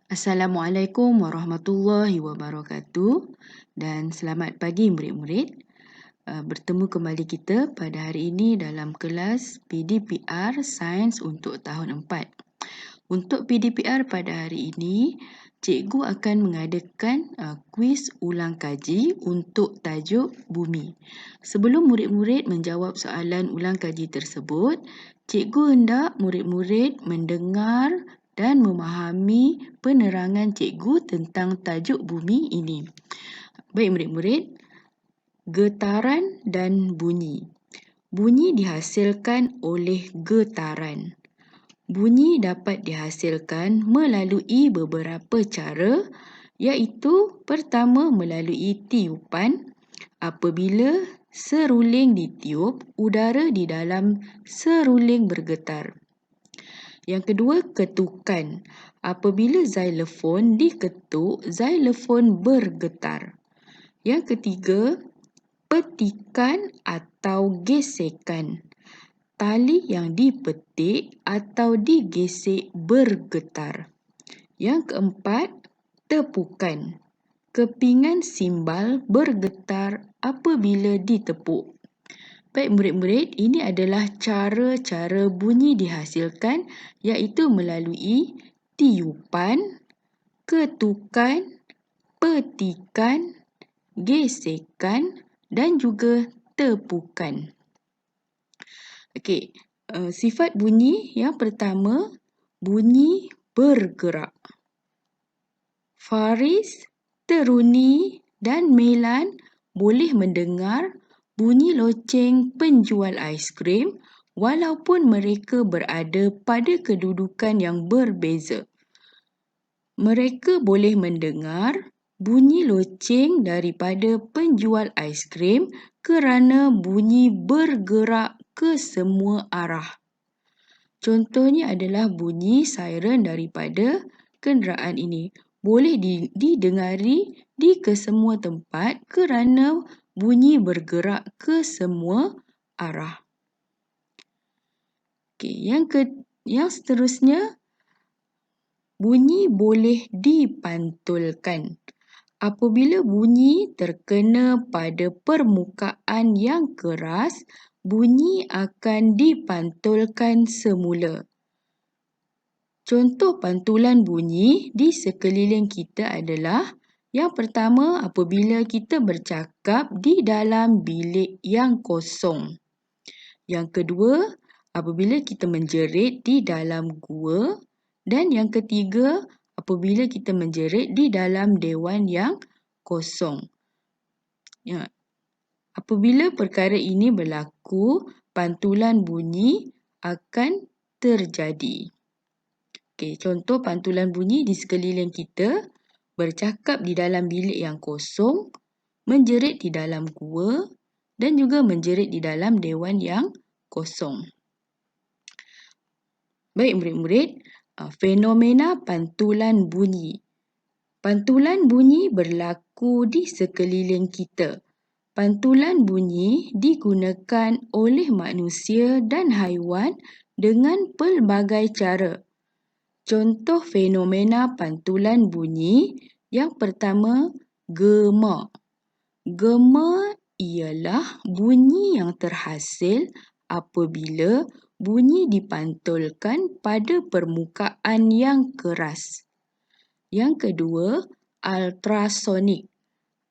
Assalamualaikum warahmatullahi wabarakatuh dan selamat pagi murid-murid. Bertemu kembali kita pada hari ini dalam kelas PDPR Sains untuk tahun 4. Untuk PDPR pada hari ini, cikgu akan mengadakan kuis ulang kaji untuk tajuk bumi. Sebelum murid-murid menjawab soalan ulang kaji tersebut, cikgu hendak murid-murid mendengar dan memahami penerangan cikgu tentang tajuk bumi ini. Baik murid-murid, getaran dan bunyi. Bunyi dihasilkan oleh getaran. Bunyi dapat dihasilkan melalui beberapa cara, iaitu pertama melalui tiupan. Apabila seruling ditiup, udara di dalam seruling bergetar. Yang kedua, ketukan. Apabila xylofon diketuk, xylofon bergetar. Yang ketiga, petikan atau gesekan. Tali yang dipetik atau digesek bergetar. Yang keempat, tepukan. Kepingan simbal bergetar apabila ditepuk. Baik murid-murid, ini adalah cara-cara bunyi dihasilkan, iaitu melalui tiupan, ketukan, petikan, gesekan dan juga tepukan. Okey, sifat bunyi yang pertama, bunyi bergerak. Faris, Teruni dan Melan boleh mendengar bunyi loceng penjual aiskrim walaupun mereka berada pada kedudukan yang berbeza. Mereka boleh mendengar bunyi loceng daripada penjual aiskrim kerana bunyi bergerak ke semua arah. Contohnya adalah bunyi siren daripada kenderaan ini. Boleh didengari di kesemua tempat kerana bunyi bergerak ke semua arah. Okey, yang seterusnya, bunyi boleh dipantulkan. Apabila bunyi terkena pada permukaan yang keras, bunyi akan dipantulkan semula. Contoh pantulan bunyi di sekeliling kita adalah yang pertama, apabila kita bercakap di dalam bilik yang kosong. Yang kedua, apabila kita menjerit di dalam gua. Dan yang ketiga, apabila kita menjerit di dalam dewan yang kosong. Ya. Apabila perkara ini berlaku, pantulan bunyi akan terjadi. Okey, contoh pantulan bunyi di sekeliling kita, bercakap di dalam bilik yang kosong, menjerit di dalam gua dan juga menjerit di dalam dewan yang kosong. Baik murid-murid, fenomena pantulan bunyi. Pantulan bunyi berlaku di sekeliling kita. Pantulan bunyi digunakan oleh manusia dan haiwan dengan pelbagai cara. Contoh fenomena pantulan bunyi yang pertama, gema. Gema ialah bunyi yang terhasil apabila bunyi dipantulkan pada permukaan yang keras. Yang kedua, ultrasonik.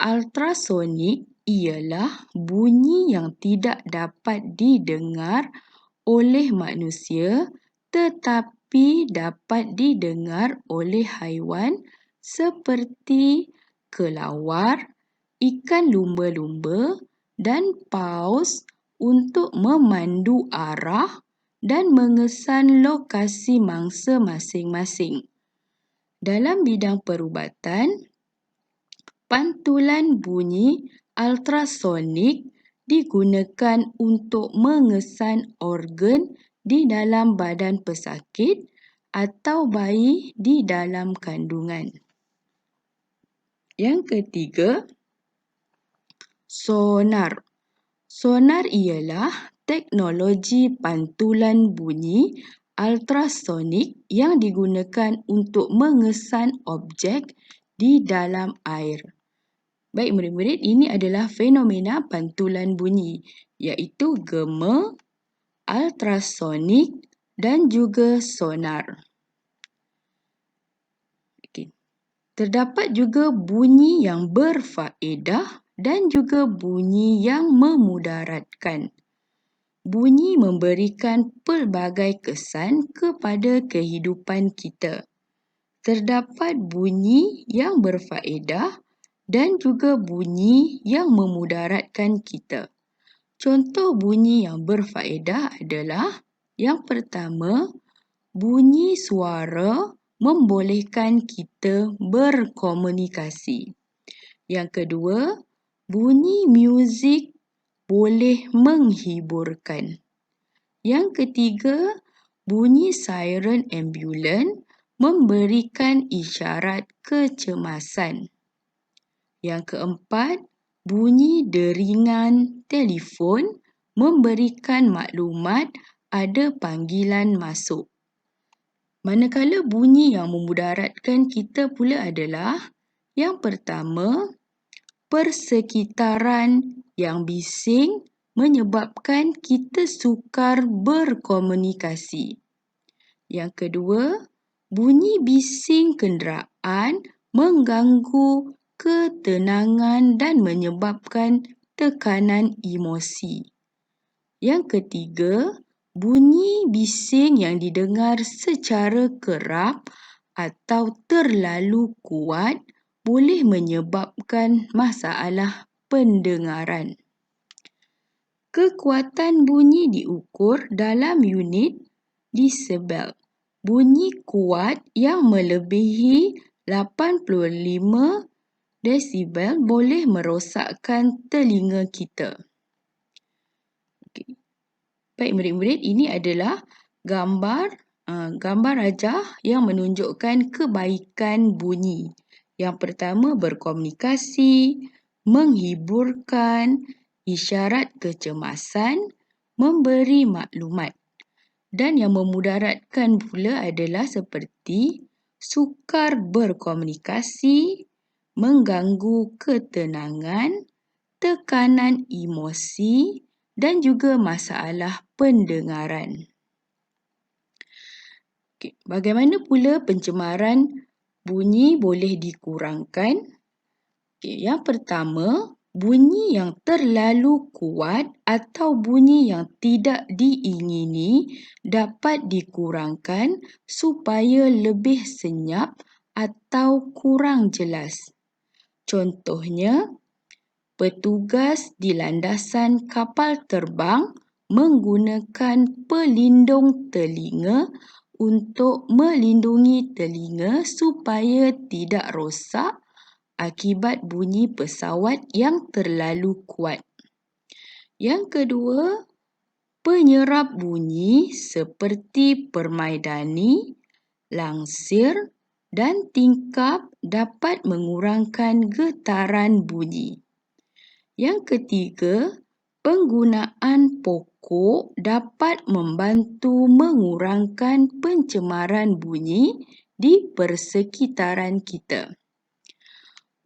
Ultrasonik ialah bunyi yang tidak dapat didengar oleh manusia tetapi dapat didengar oleh haiwan seperti kelawar, ikan lumba-lumba dan paus untuk memandu arah dan mengesan lokasi mangsa masing-masing. Dalam bidang perubatan, pantulan bunyi ultrasonik digunakan untuk mengesan organ di dalam badan pesakit atau bayi di dalam kandungan. Yang ketiga, sonar. Sonar ialah teknologi pantulan bunyi ultrasonik yang digunakan untuk mengesan objek di dalam air. Baik murid-murid, ini adalah fenomena pantulan bunyi, iaitu gema, ultrasonik dan juga sonar. Okey. Terdapat juga bunyi yang berfaedah dan juga bunyi yang memudaratkan. Bunyi memberikan pelbagai kesan kepada kehidupan kita. Terdapat bunyi yang berfaedah dan juga bunyi yang memudaratkan kita. Contoh bunyi yang berfaedah adalah yang pertama, bunyi suara membolehkan kita berkomunikasi. Yang kedua, bunyi muzik boleh menghiburkan. Yang ketiga, bunyi siren ambulan memberikan isyarat kecemasan. Yang keempat, bunyi deringan telefon memberikan maklumat ada panggilan masuk. Manakala bunyi yang memudaratkan kita pula adalah yang pertama, persekitaran yang bising menyebabkan kita sukar berkomunikasi. Yang kedua, bunyi bising kenderaan mengganggu ketenangan dan menyebabkan tekanan emosi. Yang ketiga, bunyi bising yang didengar secara kerap atau terlalu kuat boleh menyebabkan masalah pendengaran. Kekuatan bunyi diukur dalam unit desibel. Bunyi kuat yang melebihi 85 desibel boleh merosakkan telinga kita. Okay. Baik murid-murid, ini adalah gambar rajah yang menunjukkan kebaikan bunyi. Yang pertama, berkomunikasi, menghiburkan, isyarat kecemasan, memberi maklumat. Dan yang memudaratkan pula adalah seperti sukar berkomunikasi, mengganggu ketenangan, tekanan emosi dan juga masalah pendengaran. Okay. Bagaimana pula pencemaran bunyi boleh dikurangkan? Okay. Yang pertama, bunyi yang terlalu kuat atau bunyi yang tidak diingini dapat dikurangkan supaya lebih senyap atau kurang jelas. Contohnya, petugas di landasan kapal terbang menggunakan pelindung telinga untuk melindungi telinga supaya tidak rosak akibat bunyi pesawat yang terlalu kuat. Yang kedua, penyerap bunyi seperti permaidani, langsir dan tingkap dapat mengurangkan getaran bunyi. Yang ketiga, penggunaan pokok dapat membantu mengurangkan pencemaran bunyi di persekitaran kita.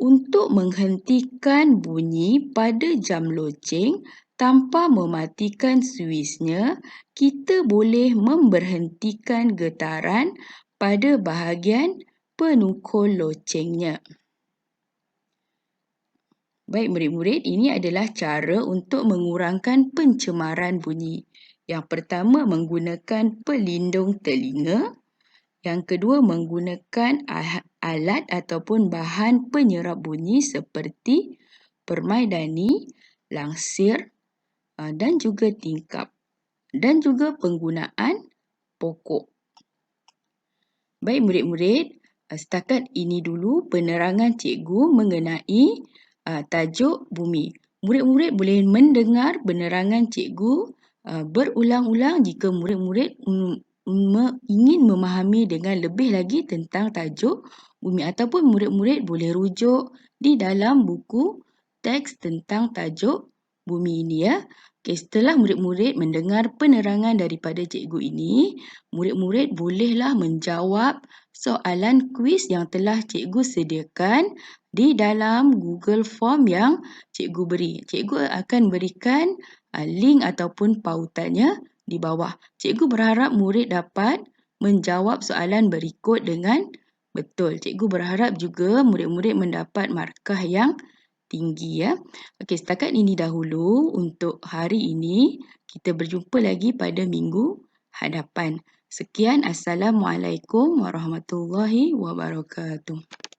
Untuk menghentikan bunyi pada jam loceng tanpa mematikan suisnya, kita boleh memberhentikan getaran pada bahagian penukul locengnya. Baik murid-murid, ini adalah cara untuk mengurangkan pencemaran bunyi. Yang pertama, menggunakan pelindung telinga. Yang kedua, menggunakan alat ataupun bahan penyerap bunyi seperti permaidani, langsir dan juga tingkap. Dan juga penggunaan pokok. Baik murid-murid, setakat ini dulu penerangan cikgu mengenai tajuk bumi. Murid-murid boleh mendengar penerangan cikgu berulang-ulang jika murid-murid ingin memahami dengan lebih lagi tentang tajuk bumi, ataupun murid-murid boleh rujuk di dalam buku teks tentang tajuk bumi ini ya. Okay, setelah murid-murid mendengar penerangan daripada cikgu ini, murid-murid bolehlah menjawab soalan kuis yang telah cikgu sediakan di dalam Google Form yang cikgu beri. Cikgu akan berikan link ataupun pautannya di bawah. Cikgu berharap murid dapat menjawab soalan berikut dengan betul. Cikgu berharap juga murid-murid mendapat markah yang tinggi ya. Okey, setakat ini dahulu untuk hari ini. Kita berjumpa lagi pada minggu hadapan. Sekian, Assalamualaikum warahmatullahi wabarakatuh.